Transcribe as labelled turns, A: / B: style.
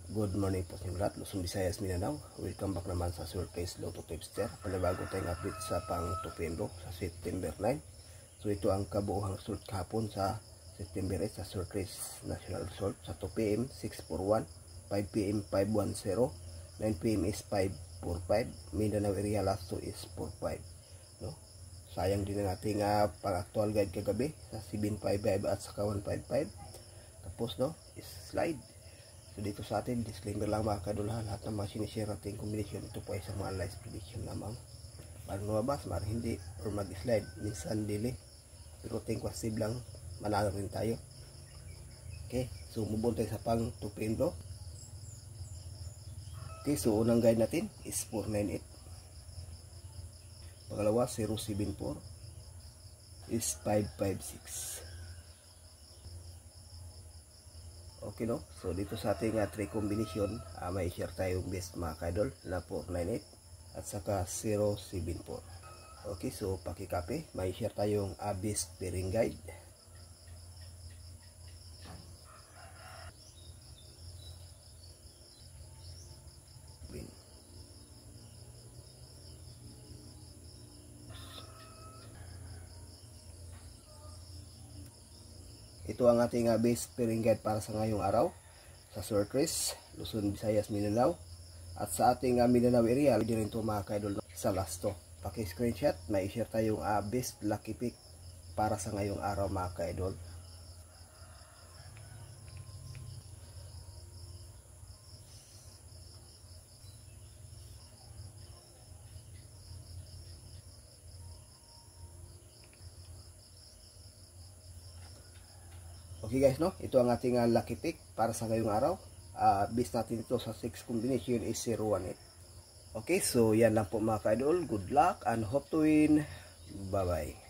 A: Good morning po sa inyo lahat, Luzon, Visayas, Mindanao. Welcome back naman sa Surprise Lotto Tipster. Panabago tayong update sa pang 2 PM sa September 9. So ito ang kabuuhang result kahapon sa September 8 sa Surprise National Result. Sa 2 PM 641, 5 PM 510, 9 PM is 545, Mindanao area last 2 is 45. No? Sayang din ang ating pang-actual guide kagabi sa 755 at saka 155. Tapos no, is slide. So dito sa atin, disclaimer lang mga kadulahan, lahat ng mga sinishare natin kombinasyon, ito po ay sa mga live prediction lamang. Parang lumabas, parang hindi, or mag-slide, minsan dili. Pero think positive lang, manalo rin tayo. Okay, so move on tayo sa pang 2 PM bro. Okay, so unang guide natin is 498. Pangalawa, 074 is 556. Okay no, so dito sa ating 3 combination, may share tayong best mga kaidol na 498 at saka 074. Okay, so pakikape, may share tayong best pairing guide. Ito ang ating base pairing guide para sa ngayong araw sa Surprise, Luzon, Visayas, Mindanao. At sa ating Mindanao area, pwede rin ito mga kaidol sa lasto. Paki-screenshot, may share tayong best lucky pick para sa ngayong araw mga kaidol. Okay guys, no? Ito ang ating lucky pick para sa ngayong araw. Base natin ito sa 6 combination is 018. Okay, so yan lang po mga ka-idol. Good luck and hope to win. Bye-bye.